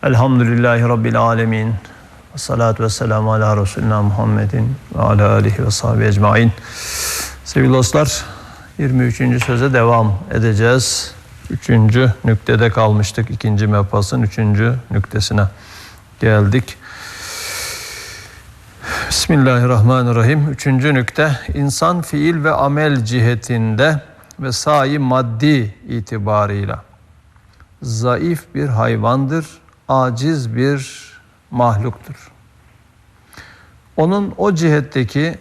Elhamdülillahi Rabbil alemin. Ve salatu ve selamu ala Resulina Muhammedin ve ala alihi ve sahbihi ecmain. Sevgili dostlar, 23. söze devam edeceğiz. 3. nüktede kalmıştık. 2. mebhasın 3. nüktesine geldik. Bismillahirrahmanirrahim. 3. nükte, insan fiil ve amel cihetinde ve sahi maddi itibarıyla zayıf bir hayvandır, aciz bir mahluktur. Onun o cihetteki,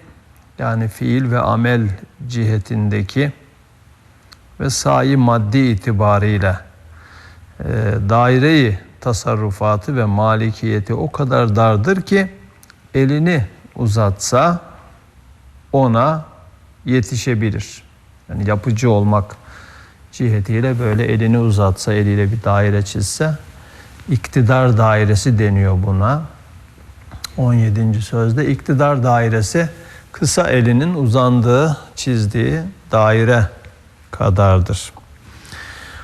yani fiil ve amel cihetindeki ve sahi maddi itibarıyla daire-i tasarrufatı ve malikiyeti o kadar dardır ki elini uzatsa ona yetişebilir. Yani yapıcı olmak cihetiyle böyle elini uzatsa, eliyle bir daire çizse, iktidar dairesi deniyor buna. 17. sözde iktidar dairesi kısa elinin uzandığı, çizdiği daire kadardır.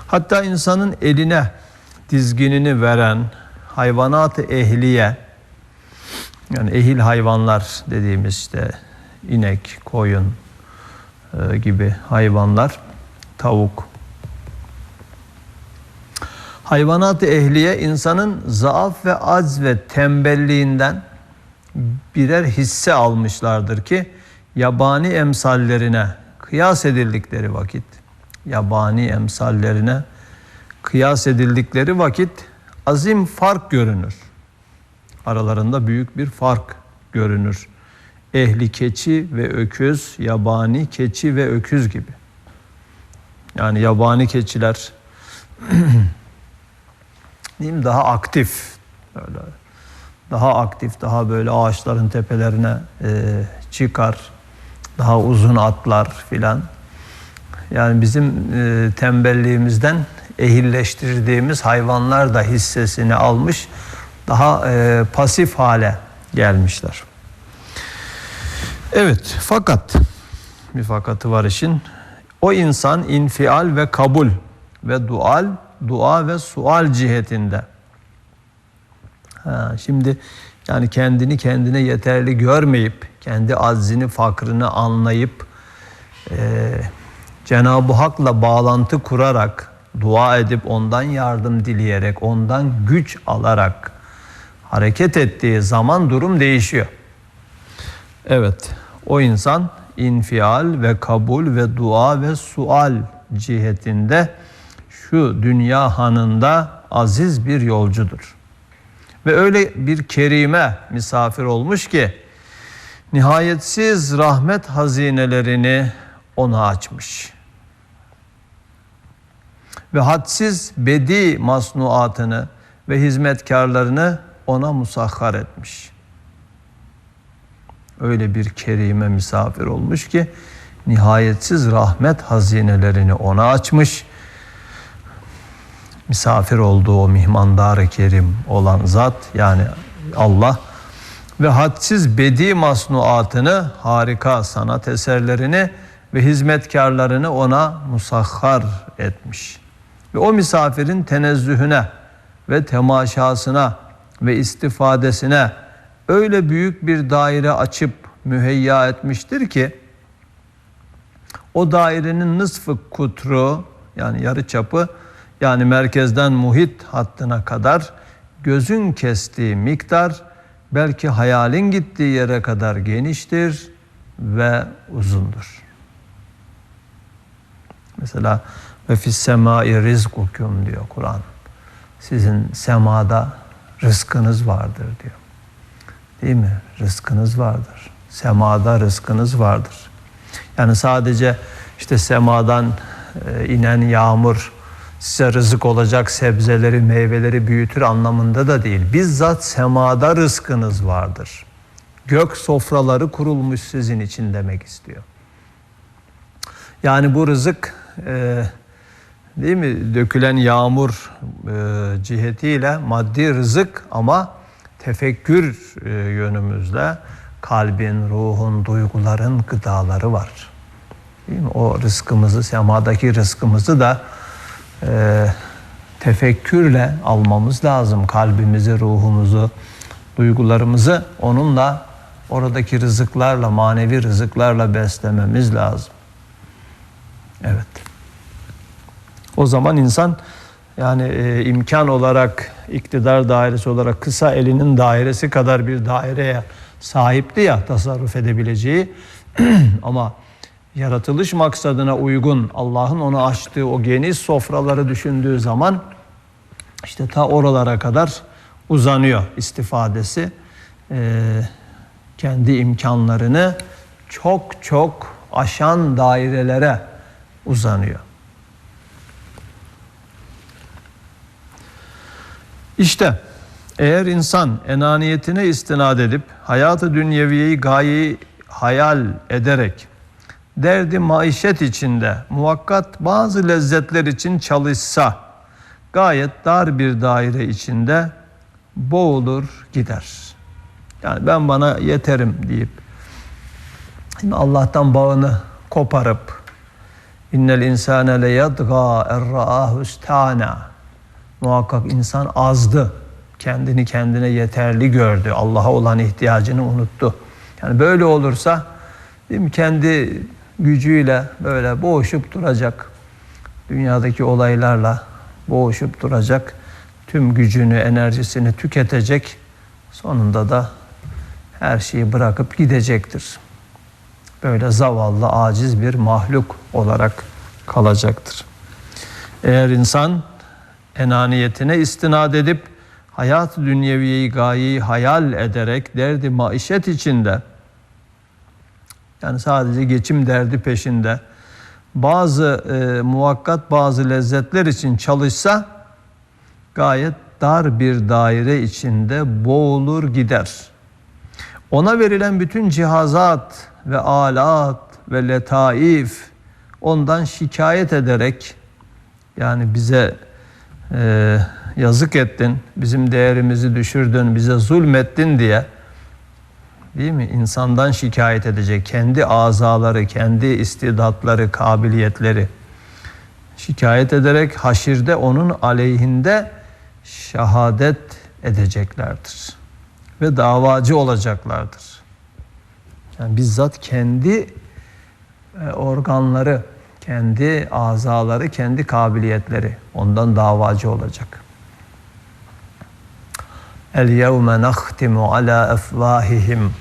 Hatta insanın eline dizginini veren hayvanat-ı ehliye, yani ehil hayvanlar dediğimiz işte inek, koyun gibi hayvanlar, tavuk. Hayvanat-ı ehliye insanın zaaf ve acz ve tembelliğinden birer hisse almışlardır ki yabani emsallerine kıyas edildikleri vakit azim fark görünür. Aralarında büyük bir fark görünür. Ehli keçi ve öküz, yabani keçi ve öküz gibi. Yani yabani keçiler diyeyim, daha aktif, böyle daha aktif, daha böyle ağaçların tepelerine çıkar, daha uzun atlar filan. Yani bizim tembelliğimizden ehilleştirdiğimiz hayvanlar da hissesini almış, daha pasif hale gelmişler. Evet, fakat bir fakatı var işin. O insan infial ve kabul ve dua ve sual cihetinde. Şimdi yani kendini kendine yeterli görmeyip, kendi aczini, fakrını anlayıp Cenab-ı Hak'la bağlantı kurarak, dua edip ondan yardım dileyerek, ondan güç alarak hareket ettiği zaman durum değişiyor. Evet, o insan infial ve kabul ve dua ve sual cihetinde şu dünya hanında aziz bir yolcudur. Ve öyle bir kerime misafir olmuş ki nihayetsiz rahmet hazinelerini ona açmış. Ve hadsiz bedi masnuatını ve hizmetkarlarını ona musahhar etmiş. Öyle bir kerime misafir olmuş ki nihayetsiz rahmet hazinelerini ona açmış. Misafir olduğu o mihmandar-ı kerim olan zat, yani Allah, ve hadsiz bedi masnuatını, harika sanat eserlerini ve hizmetkarlarını ona musahhar etmiş. Ve o misafirin tenezzühüne ve temaşasına ve istifadesine öyle büyük bir daire açıp müheyya etmiştir ki o dairenin nısfı kutru, yani yarı çapı, yani merkezden muhit hattına kadar gözün kestiği miktar belki hayalin gittiği yere kadar geniştir ve uzundur. Mesela ve fis semai rizkukum diyor Kur'an. Sizin semada rızkınız vardır diyor. Değil mi? Rızkınız vardır. Semada rızkınız vardır. Yani sadece işte semadan inen yağmur size rızık olacak sebzeleri, meyveleri büyütür anlamında da değil. Bizzat semada rızkınız vardır. Gök sofraları kurulmuş sizin için demek istiyor. Yani bu rızık değil mi? Dökülen yağmur cihetiyle maddi rızık, ama tefekkür yönümüzle kalbin, ruhun, duyguların gıdaları var. Değil mi? O rızkımızı, semadaki rızkımızı da tefekkürle almamız lazım. Kalbimizi, ruhumuzu, duygularımızı onunla, oradaki rızıklarla, manevi rızıklarla beslememiz lazım. Evet. O zaman insan yani imkan olarak, iktidar dairesi olarak kısa elinin dairesi kadar bir daireye sahipti ya tasarruf edebileceği ama yaratılış maksadına uygun Allah'ın ona açtığı o geniş sofraları düşündüğü zaman işte ta oralara kadar uzanıyor istifadesi. Kendi imkanlarını çok çok aşan dairelere uzanıyor. İşte eğer insan enaniyetine istinad edip hayatı dünyeviyeyi gayeyi hayal ederek derdi maişet içinde muvakkat bazı lezzetler için çalışsa gayet dar bir daire içinde boğulur gider. Yani ben bana yeterim deyip Allah'tan bağını koparıp innel insane le yadgâ errâhu istâna, muhakkak insan azdı. Kendini kendine yeterli gördü. Allah'a olan ihtiyacını unuttu. Yani böyle olursa değil mi, kendi gücüyle böyle boğuşup duracak. Dünyadaki olaylarla boğuşup duracak. Tüm gücünü, enerjisini tüketecek. Sonunda da her şeyi bırakıp gidecektir. Böyle zavallı, aciz bir mahluk olarak kalacaktır. Eğer insan enaniyetine istinad edip hayat-ı dünyeviyeyi gayeyi hayal ederek derdi maişet içinde, yani sadece geçim derdi peşinde bazı muvakkat bazı lezzetler için çalışsa gayet dar bir daire içinde boğulur gider. Ona verilen bütün cihazat ve alat ve letaif ondan şikayet ederek, yani bize yazık ettin, bizim değerimizi düşürdün, bize zulmettin diye, değil mi, insandan şikayet edecek, kendi azaları, kendi istidatları, kabiliyetleri şikayet ederek haşirde onun aleyhinde şehadet edeceklerdir ve davacı olacaklardır. Yani bizzat kendi organları, kendi azaları, kendi kabiliyetleri ondan davacı olacak. El yevme nahtimu ala efvahihim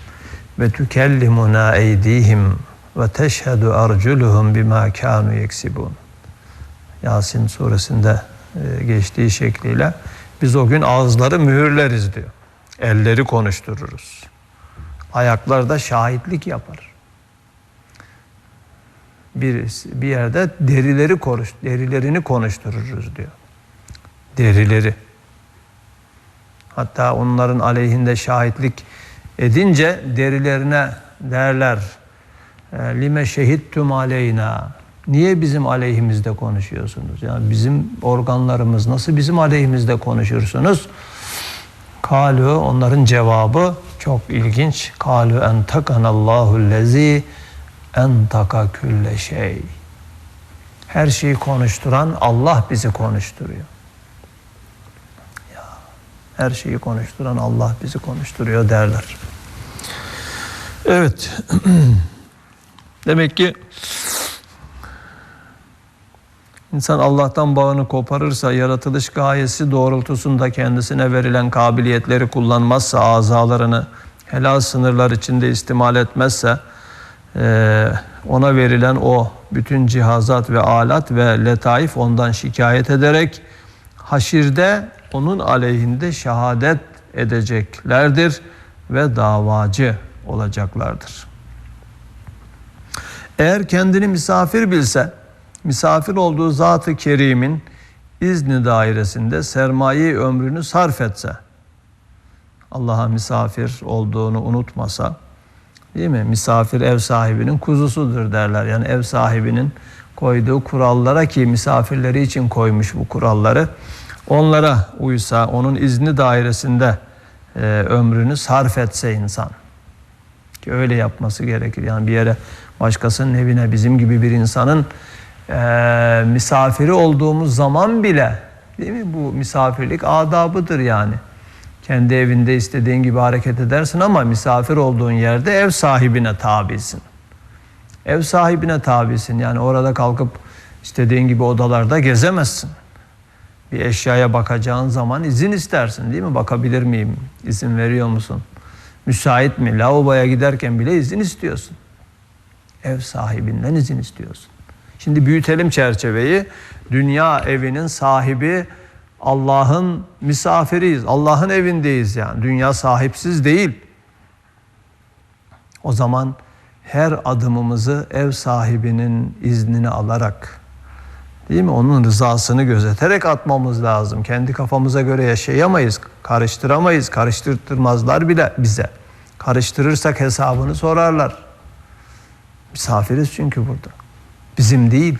ve tükellimuna eydihim ve teşhedü arculuhum bima kanu yeksibun. Yasin suresinde geçtiği şekliyle biz o gün ağızları mühürleriz diyor. Elleri konuştururuz. Ayaklar da şahitlik yapar. Bir yerde derilerini konuştururuz diyor. Derileri. Hatta onların aleyhinde şahitlik edince derilerine derler, lime şehittum aleyna. Niye bizim aleyhimizde konuşuyorsunuz? Yani bizim organlarımız nasıl bizim aleyhimizde konuşursunuz? Kalu, onların cevabı çok ilginç. Kalu entakanallahu lezi entaka külle şey. Her şeyi konuşturan Allah bizi konuşturuyor. Ya, her şeyi konuşturan Allah bizi konuşturuyor derler. Evet. Demek ki İnsan Allah'tan bağını koparırsa, yaratılış gayesi doğrultusunda kendisine verilen kabiliyetleri kullanmazsa, azalarını helal sınırlar içinde istimal etmezse, ona verilen o bütün cihazat ve alat ve letaif ondan şikayet ederek haşirde onun aleyhinde şehadet edeceklerdir ve davacı olacaklardır. Eğer kendini misafir bilse, misafir olduğu Zat-ı Kerim'in izni dairesinde sermaye ömrünü sarf etse, Allah'a misafir olduğunu unutmasa, değil mi? Misafir ev sahibinin kuzusudur derler. Yani ev sahibinin koyduğu kurallara, ki misafirleri için koymuş bu kuralları, onlara uysa, onun izni dairesinde ömrünü sarf etse insan, ki öyle yapması gerekir. Yani bir yere, başkasının evine bizim gibi bir insanın misafiri olduğumuz zaman bile Değil mi? Bu misafirlik adabıdır yani. Kendi evinde istediğin gibi hareket edersin ama misafir olduğun yerde ev sahibine tabisin. Ev sahibine tabisin. Yani orada kalkıp istediğin gibi odalarda gezemezsin. Bir eşyaya bakacağın zaman izin istersin, değil mi? Bakabilir miyim? İzin veriyor musun? Müsait mi? Lavaboya giderken bile izin istiyorsun. Ev sahibinden izin istiyorsun. Şimdi büyütelim çerçeveyi. Dünya evinin sahibi Allah'ın misafiriyiz. Allah'ın evindeyiz yani. Dünya sahipsiz değil. O zaman her adımımızı ev sahibinin iznini alarak, değil mi? Onun rızasını gözeterek atmamız lazım. Kendi kafamıza göre yaşayamayız, karıştıramayız, karıştırtmazlar bile bize. Karıştırırsak hesabını sorarlar. Misafiriz çünkü burada. Bizim değil.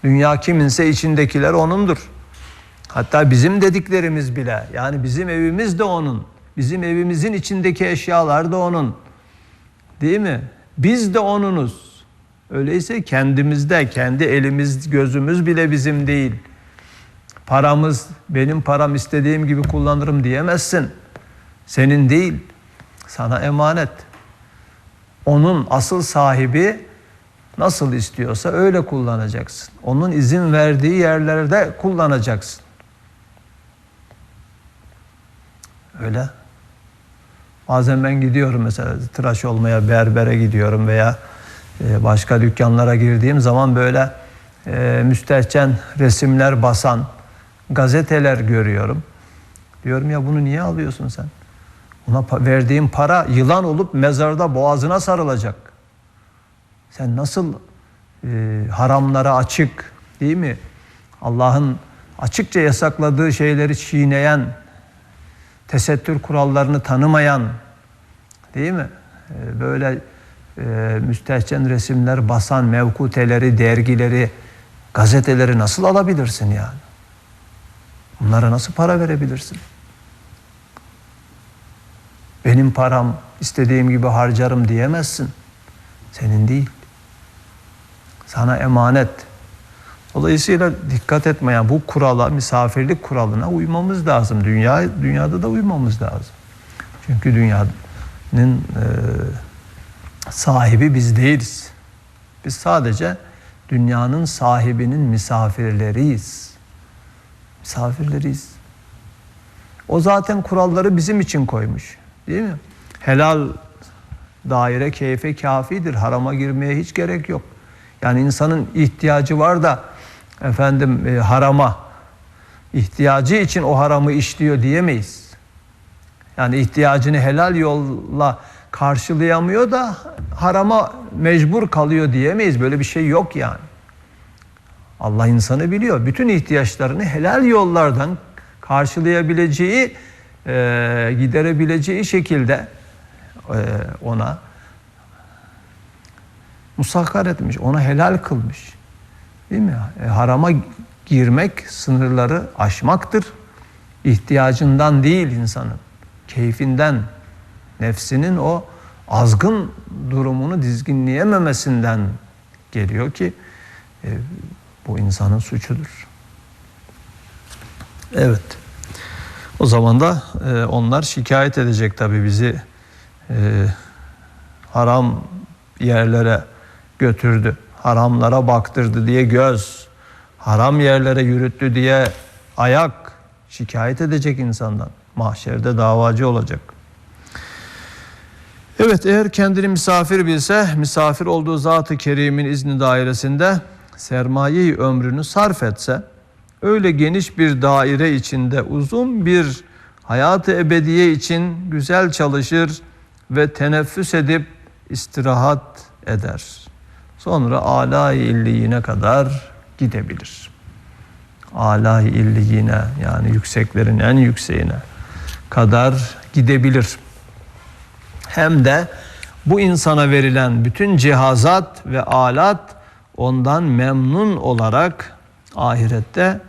Dünya kiminse içindekiler O'nundur. Hatta bizim dediklerimiz bile, yani bizim evimiz de O'nun. Bizim evimizin içindeki eşyalar da O'nun. Değil mi? Biz de O'nunuz. Öyleyse kendimizde, kendi elimiz, gözümüz bile bizim değil. Paramız, benim param istediğim gibi kullanırım diyemezsin. Senin değil, sana emanet. Onun asıl sahibi nasıl istiyorsa öyle kullanacaksın. Onun izin verdiği yerlerde kullanacaksın. Öyle. Bazen ben gidiyorum mesela tıraş olmaya, berbere gidiyorum veya başka dükkanlara girdiğim zaman böyle müstehcen resimler basan gazeteler görüyorum. Diyorum ya bunu niye alıyorsun sen? Ona verdiğin para yılan olup mezarda boğazına sarılacak. Sen nasıl haramlara açık, değil mi? Allah'ın açıkça yasakladığı şeyleri çiğneyen, tesettür kurallarını tanımayan, değil mi? Böyle müstehcen resimler basan mevkuteleri, dergileri, gazeteleri nasıl alabilirsin yani? Bunlara nasıl para verebilirsin? Benim param istediğim gibi harcarım diyemezsin. Senin değil. Sana emanet. Dolayısıyla dikkat etme yani bu kurala, misafirlik kuralına uymamız lazım. Dünyada da uymamız lazım. Çünkü dünyanın sahibi biz değiliz. Biz sadece dünyanın sahibinin misafirleriyiz. Misafirleriyiz. O zaten kuralları bizim için koymuş. Değil mi? Helal daire keyfe kafidir. Harama girmeye hiç gerek yok. Yani insanın ihtiyacı var da harama ihtiyacı için o haramı işliyor diyemeyiz. Yani ihtiyacını helal yolla karşılayamıyor da harama mecbur kalıyor diyemeyiz. Böyle bir şey yok yani. Allah insanı biliyor. Bütün ihtiyaçlarını helal yollardan karşılayabileceği, giderebileceği şekilde ona musakkar etmiş, ona helal kılmış. Değil mi? Harama girmek sınırları aşmaktır. İhtiyacından değil insanın, keyfinden, nefsinin o azgın durumunu dizginleyememesinden geliyor ki bu insanın suçudur. Evet. O zaman da onlar şikayet edecek tabii bizi haram yerlere götürdü, haramlara baktırdı diye göz, haram yerlere yürüttü diye ayak şikayet edecek insandan. Mahşerde davacı olacak. Evet, eğer kendini misafir bilse, misafir olduğu Zat-ı Kerim'in izni dairesinde sermaye-i ömrünü sarf etse, öyle geniş bir daire içinde uzun bir hayat-ı ebediye için güzel çalışır ve teneffüs edip istirahat eder. Sonra âlâ-i illiyine kadar gidebilir. Âlâ-i illiyine, yani yükseklerin en yükseğine kadar gidebilir. Hem de bu insana verilen bütün cihazat ve alat ondan memnun olarak ahirette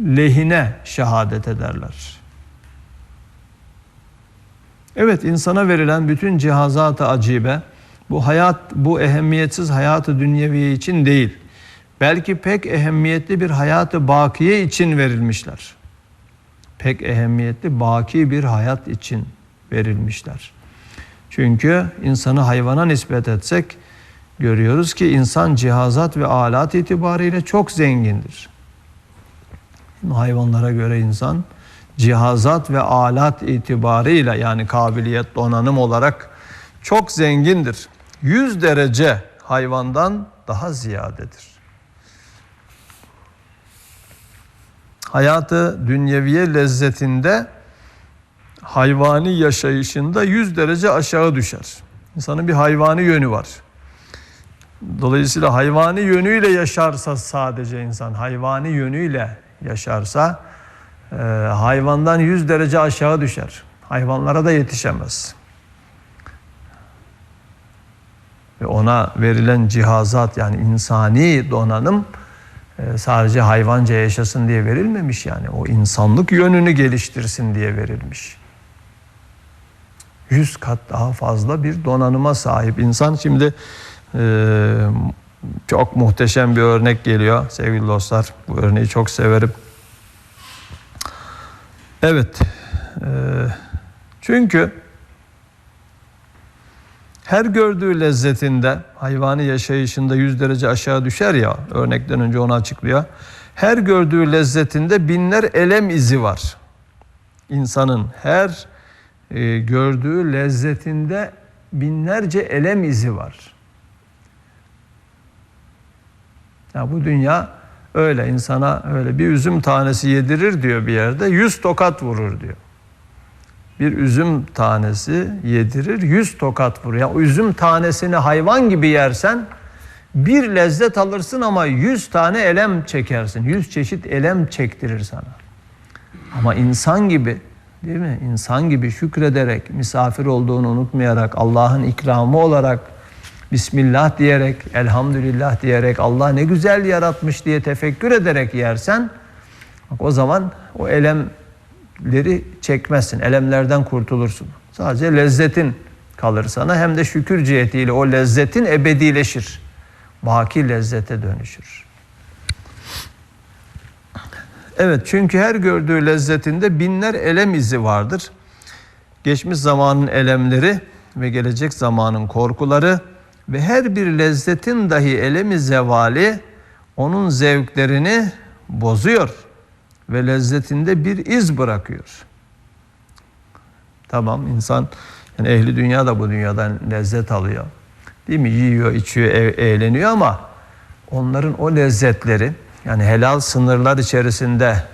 lehine şehadet ederler. Evet, insana verilen bütün cihazat-ı acibe bu ehemmiyetsiz hayat-ı dünyevi için değil, belki pek ehemmiyetli bir hayatı bakiye için verilmişler. Pek ehemmiyetli baki bir hayat için verilmişler. Çünkü insanı hayvana nispet etsek görüyoruz ki insan cihazat ve alat itibariyle çok zengindir. Hayvanlara göre insan cihazat ve alat itibarıyla, yani kabiliyet, donanım olarak çok zengindir. 100 derece hayvandan daha ziyadedir. Hayatı dünyeviye lezzetinde, hayvani yaşayışında 100 derece aşağı düşer. İnsanın bir hayvani yönü var. Dolayısıyla hayvani yönüyle yaşarsa, sadece insan hayvani yönüyle yaşarsa hayvandan 100 derece aşağı düşer. Hayvanlara da yetişemez. Ve ona verilen cihazat, yani insani donanım sadece hayvanca yaşasın diye verilmemiş, yani o insanlık yönünü geliştirsin diye verilmiş. 100 kat daha fazla bir donanıma sahip insan. Şimdi çok muhteşem bir örnek geliyor sevgili dostlar. Bu örneği çok severim. Evet, çünkü her gördüğü lezzetinde, hayvani yaşayışında 100 derece aşağı düşer ya, örnekten önce onu açıklıyor. Her gördüğü lezzetinde binler elem izi var. İnsanın her gördüğü lezzetinde binlerce elem izi var. Ya bu dünya öyle, insana öyle bir üzüm tanesi yedirir diyor bir yerde, 100 tokat vurur diyor. Bir üzüm tanesi yedirir, 100 tokat vurur. Yani üzüm tanesini hayvan gibi yersen bir lezzet alırsın ama 100 tane elem çekersin. 100 çeşit elem çektirir sana. Ama insan gibi, değil mi? İnsan gibi şükrederek, misafir olduğunu unutmayarak, Allah'ın ikramı olarak Bismillah diyerek, elhamdülillah diyerek, Allah ne güzel yaratmış diye tefekkür ederek yersen, bak o zaman o elemleri çekmezsin, elemlerden kurtulursun. Sadece lezzetin kalır sana, hem de şükür cihetiyle o lezzetin ebedileşir. Baki lezzete dönüşür. Evet, çünkü her gördüğü lezzetinde binler elem izi vardır. Geçmiş zamanın elemleri ve gelecek zamanın korkuları ve her bir lezzetin dahi elemi zevali onun zevklerini bozuyor ve lezzetinde bir iz bırakıyor. Tamam, insan, yani ehli dünya da bu dünyadan lezzet alıyor. Değil mi? Yiyor, içiyor, eğleniyor ama onların o lezzetleri, yani helal sınırlar içerisinde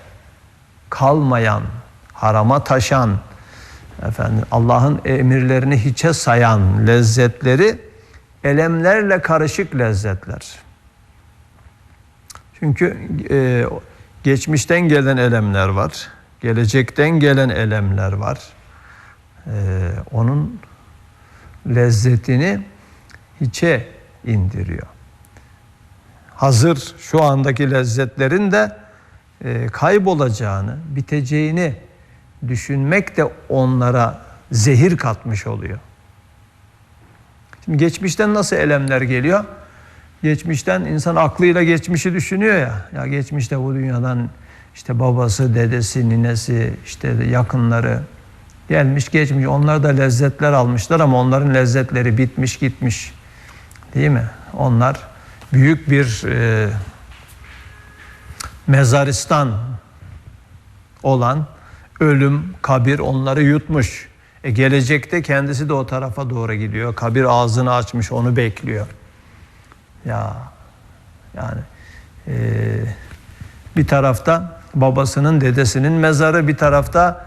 kalmayan, harama taşan, Allah'ın emirlerini hiçe sayan lezzetleri elemlerle karışık lezzetler. Çünkü geçmişten gelen elemler var, gelecekten gelen elemler var. Onun lezzetini hiçe indiriyor. Hazır şu andaki lezzetlerin de kaybolacağını, biteceğini düşünmek de onlara zehir katmış oluyor. Şimdi geçmişten nasıl elemler geliyor? Geçmişten insan aklıyla geçmişi düşünüyor ya. Ya geçmişte bu dünyadan işte babası, dedesi, ninesi, işte yakınları gelmiş geçmiş. Onlar da lezzetler almışlar ama onların lezzetleri bitmiş gitmiş. Değil mi? Onlar büyük bir mezaristan olan ölüm, kabir onları yutmuş. Gelecekte kendisi de o tarafa doğru gidiyor. Kabir ağzını açmış, onu bekliyor. Ya yani bir tarafta babasının, dedesinin mezarı, bir tarafta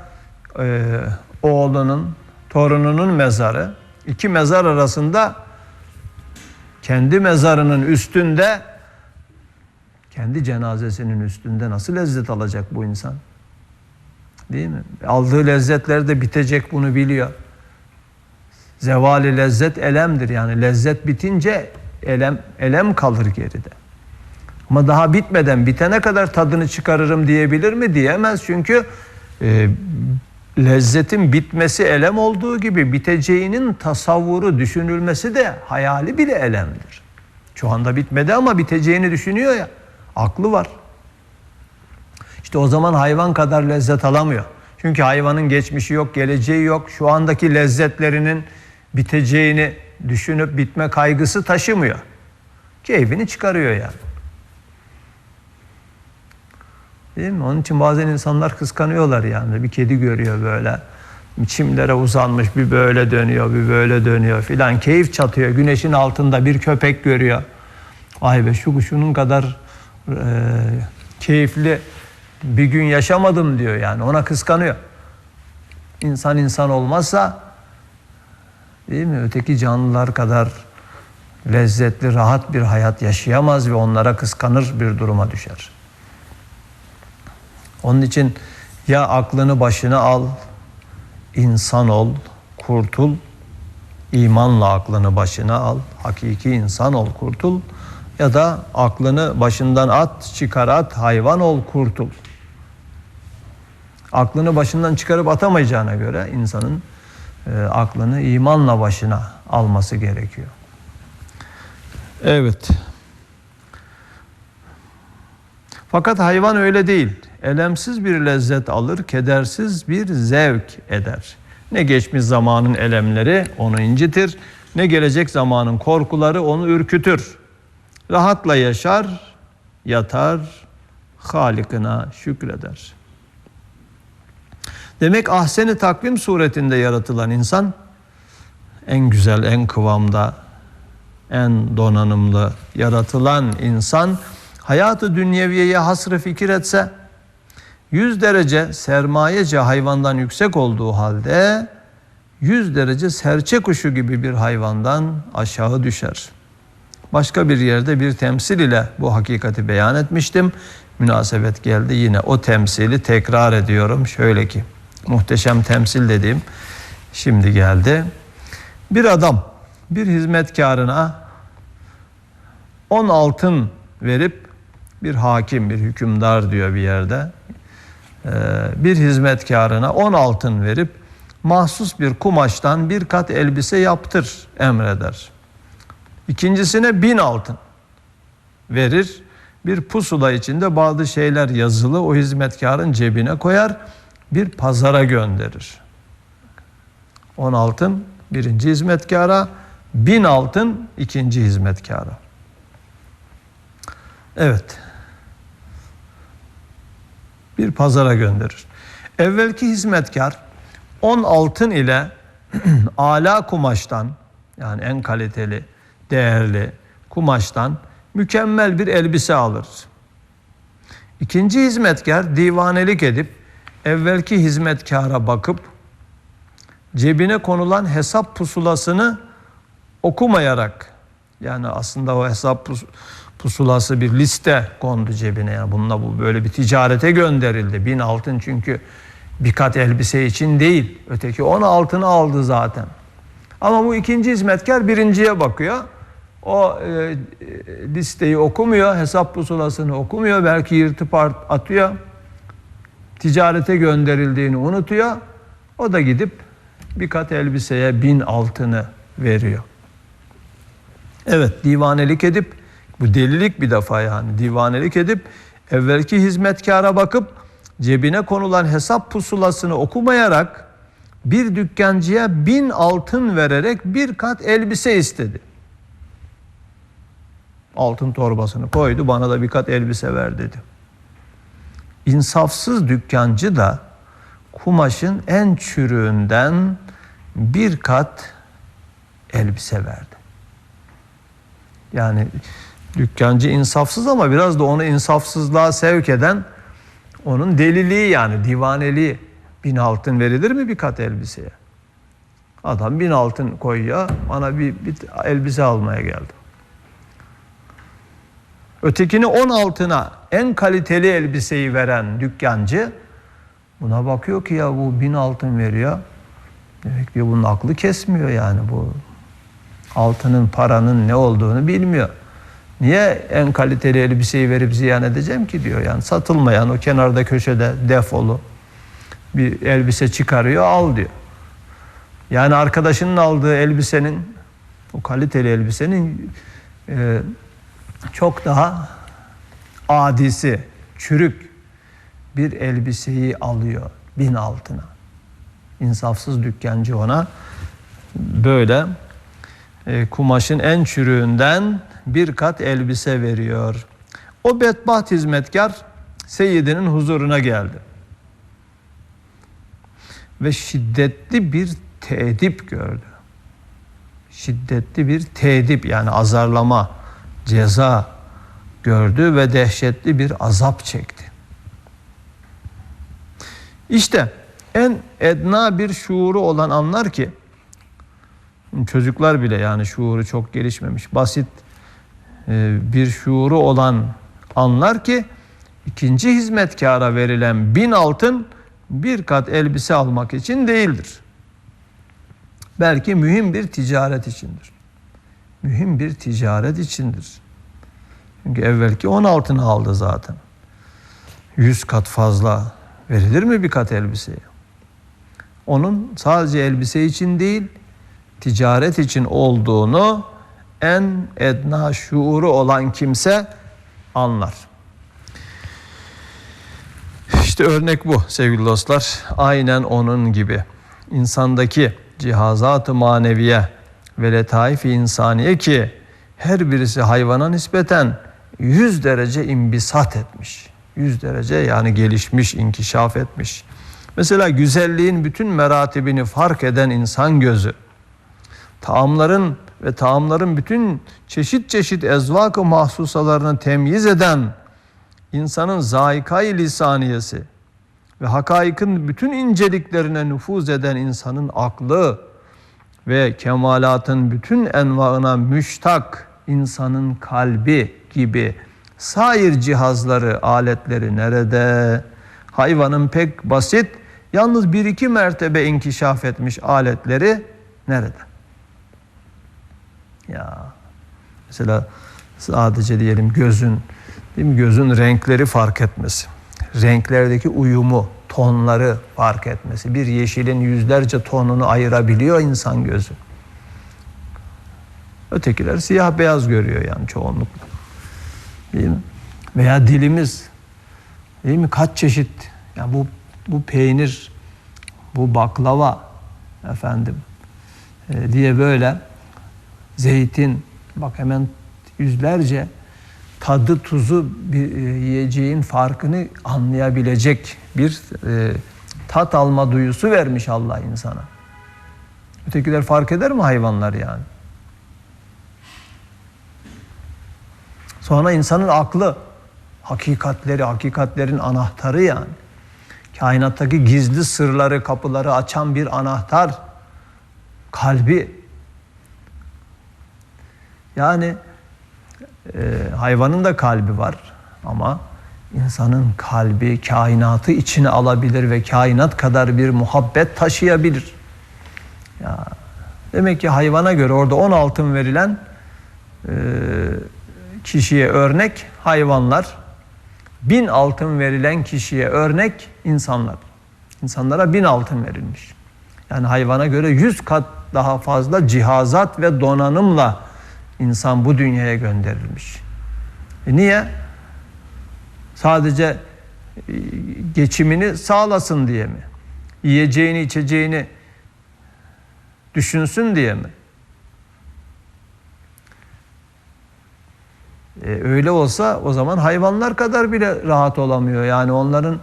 oğlunun, torununun mezarı. İki mezar arasında, kendi mezarının üstünde, kendi cenazesinin üstünde nasıl lezzet alacak bu insan? Değil mi? Aldığı lezzetler de bitecek, bunu biliyor. Zevali lezzet elemdir. Yani lezzet bitince elem kalır geride. Ama daha bitmeden, bitene kadar tadını çıkarırım diyebilir mi? Diyemez. Çünkü lezzetin bitmesi elem olduğu gibi biteceğinin tasavvuru, düşünülmesi de hayali bile elemdir. Şu anda bitmedi ama biteceğini düşünüyor ya. Aklı var. İşte o zaman hayvan kadar lezzet alamıyor. Çünkü hayvanın geçmişi yok, geleceği yok. Şu andaki lezzetlerinin biteceğini düşünüp bitme kaygısı taşımıyor. Keyfini çıkarıyor yani. Değil mi? Onun için bazen insanlar kıskanıyorlar yani. Bir kedi görüyor böyle. Çimlere uzanmış, bir böyle dönüyor, bir böyle dönüyor filan. Keyif çatıyor. Güneşin altında bir köpek görüyor. Vay be, şunun kadar keyifli bir gün yaşamadım diyor yani. Ona kıskanıyor. İnsan insan olmazsa, değil mi, öteki canlılar kadar lezzetli, rahat bir hayat yaşayamaz ve onlara kıskanır bir duruma düşer. Onun için ya aklını başına al, insan ol, kurtul, imanla aklını başına al, hakiki insan ol, kurtul, ya da aklını başından at, çıkar at, hayvan ol, kurtul. Aklını başından çıkarıp atamayacağına göre insanın aklını imanla başına alması gerekiyor. Evet. Fakat hayvan öyle değil. Elemsiz bir lezzet alır, kedersiz bir zevk eder. Ne geçmiş zamanın elemleri onu incitir, ne gelecek zamanın korkuları onu ürkütür. Rahatla yaşar, yatar, Halik'ına şükreder. Demek ahsen-i takvim suretinde yaratılan insan, en güzel, en kıvamda, en donanımlı yaratılan insan, hayatı dünyeviyeye hasrı fikir etse, 100 derece sermayece hayvandan yüksek olduğu halde 100 derece serçe kuşu gibi bir hayvandan aşağı düşer. Başka bir yerde bir temsil ile bu hakikati beyan etmiştim. Münasebet geldi, yine o temsili tekrar ediyorum. Şöyle ki, muhteşem temsil dediğim şimdi geldi. Bir adam bir hizmetkarına 10 altın verip, bir hakim, bir hükümdar diyor bir yerde, bir hizmetkarına 10 altın verip mahsus bir kumaştan bir kat elbise yaptır emreder. İkincisine 1000 altın verir, bir pusula içinde bazı şeyler yazılı o hizmetkarın cebine koyar, bir pazara gönderir. 10 altın birinci hizmetkara, 1000 altın ikinci hizmetkara. Evet. Bir pazara gönderir. Evvelki hizmetkar 10 altın ile âlâ kumaştan, yani en kaliteli, değerli kumaştan mükemmel bir elbise alır. İkinci hizmetkar divanelik edip evvelki hizmetkara bakıp cebine konulan hesap pusulasını okumayarak, yani aslında o hesap pusulası bir liste kondu cebine, yani bununla bu böyle bir ticarete gönderildi. 1000 altın çünkü bir kat elbise için değil. Öteki 10 altını aldı zaten. Ama bu ikinci hizmetkar birinciye bakıyor. O listeyi okumuyor, hesap pusulasını okumuyor, belki yırtıp atıyor. Ticarete gönderildiğini unutuyor. O da gidip bir kat elbiseye 1000 altını veriyor. Evet, divanelik edip, bu delilik bir defa yani, divanelik edip evvelki hizmetkara bakıp cebine konulan hesap pusulasını okumayarak bir dükkancıya 1000 altın vererek bir kat elbise istedi. Altın torbasını koydu, bana da bir kat elbise ver dedi. İnsafsız dükkancı da kumaşın en çürüğünden bir kat elbise verdi. Yani dükkancı insafsız ama biraz da onu insafsızlığa sevk eden onun deliliği, yani divaneliği. 1000 altın verilir mi bir kat elbiseye? Adam 1000 altın koyuyor, bana bir elbise almaya geldi. Ötekini 10 altına en kaliteli elbiseyi veren dükkancı buna bakıyor ki, ya bu 1000 altın veriyor. Demek ki bunun aklı kesmiyor, yani bu altının, paranın ne olduğunu bilmiyor. Niye en kaliteli elbiseyi verip ziyan edeceğim ki diyor. Yani satılmayan, o kenarda köşede defolu bir elbise çıkarıyor, al diyor. Yani arkadaşının aldığı elbisenin, o kaliteli elbisenin çok daha adisi, çürük bir elbiseyi alıyor 1000 altına. İnsafsız dükkancı ona böyle kumaşın en çürüğünden bir kat elbise veriyor. O bedbaht hizmetkar seyyidinin huzuruna geldi. Ve şiddetli bir teedip gördü. Şiddetli bir teedip, yani azarlama, ceza gördü ve dehşetli bir azap çekti. İşte en edna bir şuuru olan anlar ki, çocuklar bile yani şuuru çok gelişmemiş, basit bir şuuru olan anlar ki ikinci hizmetkara verilen 1000 altın bir kat elbise almak için değildir. Belki mühim bir ticaret içindir. Mühim bir ticaret içindir. Çünkü evvelki 10 altını aldı zaten. 100 kat fazla verilir mi bir kat elbiseye? Onun sadece elbise için değil, ticaret için olduğunu en edna şuuru olan kimse anlar. İşte örnek bu sevgili dostlar. Aynen onun gibi. İnsandaki cihazat-ı maneviye ve letaif-i insaniye ki her birisi hayvana nispeten 100 derece imbisat etmiş. 100 derece yani gelişmiş, inkişaf etmiş. Mesela güzelliğin bütün meratibini fark eden insan gözü, taamların bütün çeşit çeşit ezvak-ı mahsusalarını temyiz eden insanın zâika-i lisaniyesi ve hakaikin bütün inceliklerine nüfuz eden insanın aklı ve kemalatın bütün envaına müştak insanın kalbi gibi sair cihazları, aletleri nerede? Hayvanın pek basit, yalnız 1-2 mertebe inkişaf etmiş aletleri nerede? Ya mesela sadece diyelim gözün, değil mi? Gözün renkleri fark etmesi, renklerdeki uyumu, tonları fark etmesi. Bir yeşilin yüzlerce tonunu ayırabiliyor insan gözü. Ötekiler siyah beyaz görüyor yani çoğunlukla. Değil mi? Veya dilimiz, değil mi? Kaç çeşit, yani bu peynir, bu baklava efendim diye böyle zeytin, bak hemen yüzlerce tadı tuzu bir yiyeceğin farkını anlayabilecek bir tat alma duyusu vermiş Allah insana. Ötekiler fark eder mi, hayvanlar yani? Sonra insanın aklı, hakikatlerin anahtarı yani. Kainattaki gizli sırları, kapıları açan bir anahtar, kalbi. Yani hayvanın da kalbi var ama insanın kalbi kainatı içine alabilir ve kainat kadar bir muhabbet taşıyabilir. Ya, demek ki hayvana göre orada 10 altın verilen kişiye örnek hayvanlar, 1000 altın verilen kişiye örnek insanlar. İnsanlara 1000 altın verilmiş. Yani hayvana göre 100 kat daha fazla cihazat ve donanımla insan bu dünyaya gönderilmiş. Niye? Sadece geçimini sağlasın diye mi? Yiyeceğini, içeceğini düşünsün diye mi? Öyle olsa o zaman hayvanlar kadar bile rahat olamıyor. Yani onların,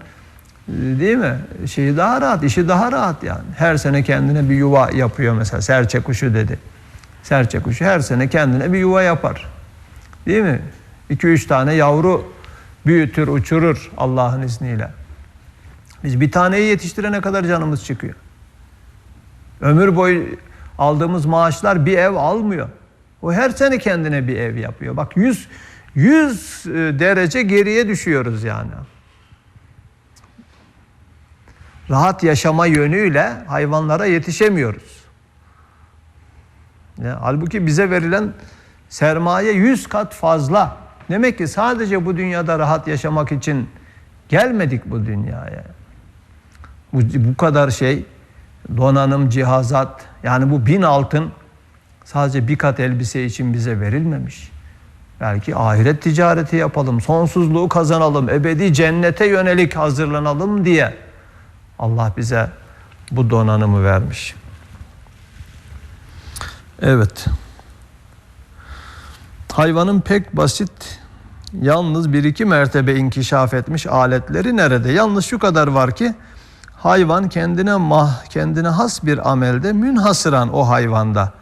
değil mi, şeyi daha rahat, işi daha rahat yani. Her sene kendine bir yuva yapıyor mesela. Serçe kuşu dedi. Serçe kuşu her sene kendine bir yuva yapar. Değil mi? 2-3 tane yavru büyütür, uçurur Allah'ın izniyle. Biz bir taneyi yetiştirene kadar canımız çıkıyor. Ömür boyu aldığımız maaşlar bir ev almıyor. O her sene kendine bir ev yapıyor. Bak 100 derece geriye düşüyoruz yani. Rahat yaşama yönüyle hayvanlara yetişemiyoruz. Halbuki bize verilen sermaye 100 kat fazla. Demek ki sadece bu dünyada rahat yaşamak için gelmedik bu dünyaya. Bu kadar şey, donanım, cihazat, yani bu 1000 altın sadece bir kat elbise için bize verilmemiş. Belki ahiret ticareti yapalım, sonsuzluğu kazanalım, ebedi cennete yönelik hazırlanalım diye Allah bize bu donanımı vermiş. Evet. Hayvanın pek basit, yalnız bir iki mertebe inkişaf etmiş aletleri nerede? Yalnız şu kadar var ki hayvan kendine has bir amelde münhasıran o hayvanda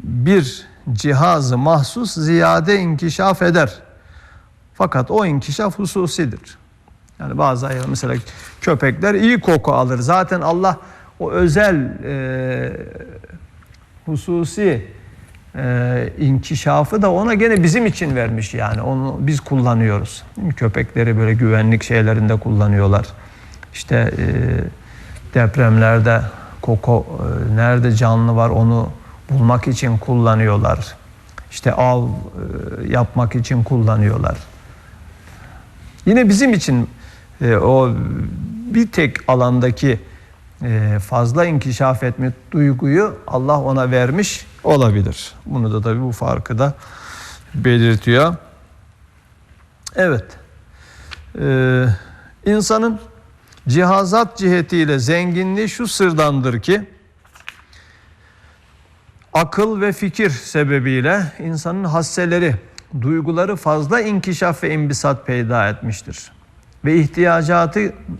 bir cihazı mahsus ziyade inkişaf eder. Fakat o inkişaf hususidir. Yani bazı hayvan, mesela köpekler iyi koku alır. Zaten Allah o özel hususi inkişafı da ona gene bizim için vermiş, yani onu biz kullanıyoruz. Değil mi? Köpekleri böyle güvenlik şeylerinde kullanıyorlar. İşte depremlerde koku nerede canlı var onu bulmak için kullanıyorlar. İşte av yapmak için kullanıyorlar. Yine bizim için o bir tek alandaki fazla inkişaf etme duyguyu Allah ona vermiş olabilir. Bunu da tabii bu farkı da belirtiyor. Evet. İnsanın cihazat cihetiyle zenginliği şu sırdandır ki akıl ve fikir sebebiyle insanın hasseleri, duyguları fazla inkişaf ve imbisat peyda etmiştir. Ve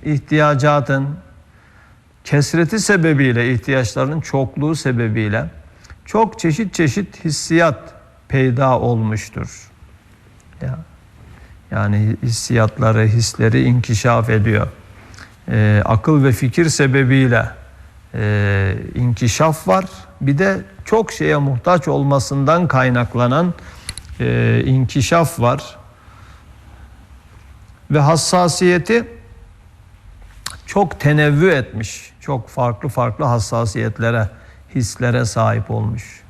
ihtiyacatın kesreti sebebiyle, ihtiyaçlarının çokluğu sebebiyle çok çeşit çeşit hissiyat peyda olmuştur. Yani hissiyatları, hisleri inkişaf ediyor. Akıl ve fikir sebebiyle inkişaf var. Bir de çok şeye muhtaç olmasından kaynaklanan inkişaf var. Ve hassasiyeti çok tenevvü etmiş. Çok farklı farklı hassasiyetlere, hislere sahip olmuş.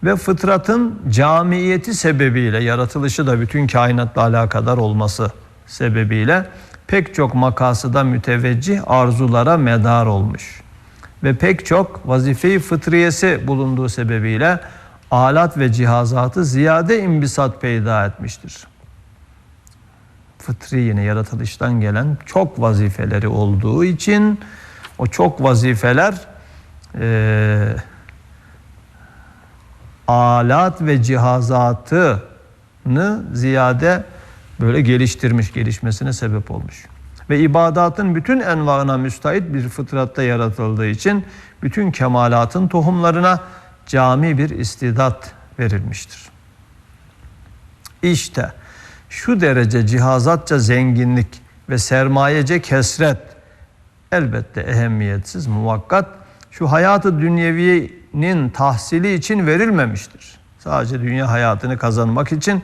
Ve fıtratın camiyeti sebebiyle, yaratılışı da bütün kainatla alakadar olması sebebiyle pek çok makasıda müteveccih arzulara medar olmuş. Ve pek çok vazife-i fıtriyesi bulunduğu sebebiyle alat ve cihazatı ziyade imbisat peyda etmiştir. Fıtri, yine yaratılıştan gelen çok vazifeleri olduğu için o çok vazifeler alat ve cihazatını ziyade böyle gelişmesine sebep olmuş. Ve ibadatın bütün envaına müstahit bir fıtratta yaratıldığı için bütün kemalatın tohumlarına cami bir istidat verilmiştir. İşte şu derece cihazatça zenginlik ve sermayece kesret, elbette ehemmiyetsiz, muvakkat, şu hayatı dünyeviyenin tahsili için verilmemiştir. Sadece dünya hayatını kazanmak için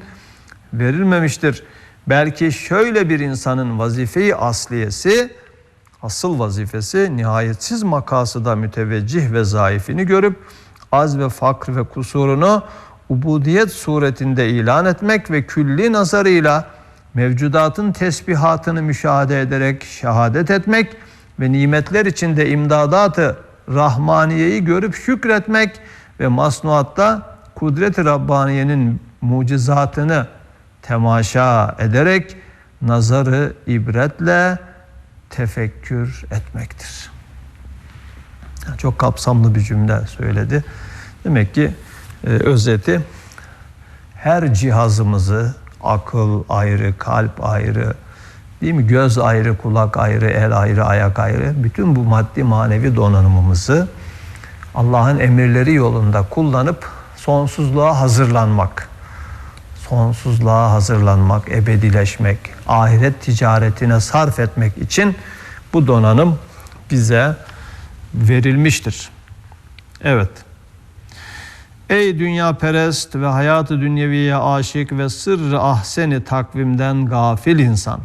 verilmemiştir. Belki şöyle bir insanın vazife-i asliyesi, asıl vazifesi nihayetsiz makasıda müteveccih ve zaifini görüp az ve fakr ve kusurunu ubudiyet suretinde ilan etmek ve külli nazarıyla mevcudatın tesbihatını müşahede ederek şehadet etmek ve nimetler içinde imdadat-ı rahmaniyeyi görüp şükretmek ve masnuatta kudret-i Rabbaniye'nin mucizatını temaşa ederek nazarı ibretle tefekkür etmektir. Çok kapsamlı bir cümle söyledi. Demek ki özeti, her cihazımızı, akıl ayrı, kalp ayrı, değil mi? Göz ayrı, kulak ayrı, el ayrı, ayak ayrı, bütün bu maddi manevi donanımımızı Allah'ın emirleri yolunda kullanıp sonsuzluğa hazırlanmak, ebedileşmek, ahiret ticaretine sarf etmek için bu donanım bize verilmiştir. Evet. Ey dünya perest ve hayatı dünyeviye aşık ve sırrı ahseni takvimden gafil insan.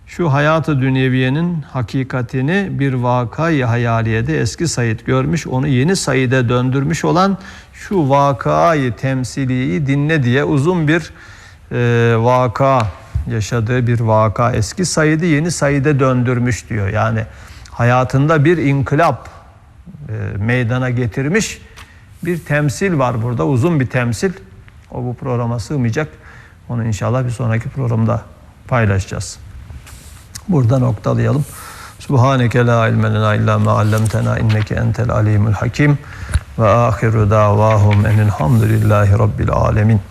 Şu hayatı dünyeviyenin hakikatini bir vakayı hayaliyede eski Said görmüş, onu yeni Said'e döndürmüş olan şu vakayı temsiliyi dinle diye uzun bir vaka, yaşadığı bir vaka. Eski Said'i yeni Said'e döndürmüş diyor. Yani hayatında bir inkılap meydana getirmiş bir temsil var burada, uzun bir temsil. O bu programa sığmayacak. Onu inşallah bir sonraki programda paylaşacağız. Burada noktalayalım. Subhaneke la ilme lena illa ma allamtena inneke entel alimul hakim ve ahiru davahum enilhamdülillahi rabbil alemin.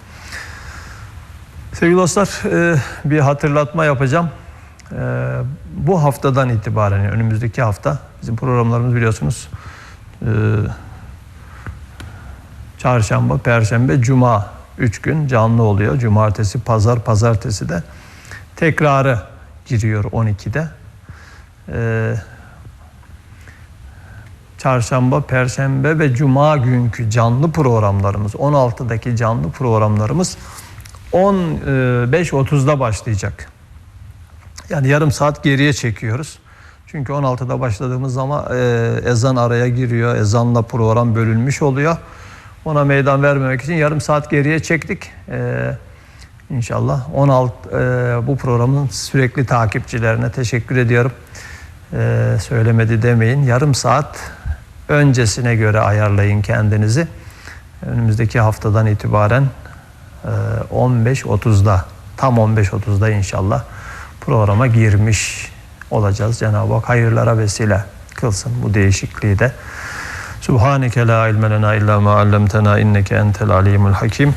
Sevgili dostlar, bir hatırlatma yapacağım. Bu haftadan itibaren, yani önümüzdeki hafta bizim programlarımız biliyorsunuz çarşamba, perşembe, cuma 3 gün canlı oluyor. Cumartesi, pazar, pazartesi de tekrarı giriyor 12'de. Çarşamba, perşembe ve cuma günkü canlı programlarımız, 16'daki canlı programlarımız 15.30'da başlayacak. Yani yarım saat geriye çekiyoruz. Çünkü 16'da başladığımız zaman ezan araya giriyor. Ezanla program bölünmüş oluyor. Ona meydan vermemek için yarım saat geriye çektik. İnşallah 16 bu programın sürekli takipçilerine teşekkür ediyorum. Söylemedi demeyin. Yarım saat öncesine göre ayarlayın kendinizi. Önümüzdeki haftadan itibaren 15.30'da, tam 15.30'da inşallah programa girmiş olacağız. Cenab-ı Hak hayırlara vesile kılsın bu değişikliği de. Subhaneke la ilme lena illa ma allamtena inneke entel alimul hakim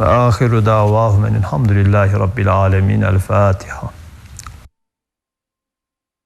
ve ahiru davahum enilhamdülillahi rabbil alemin. El Fatiha.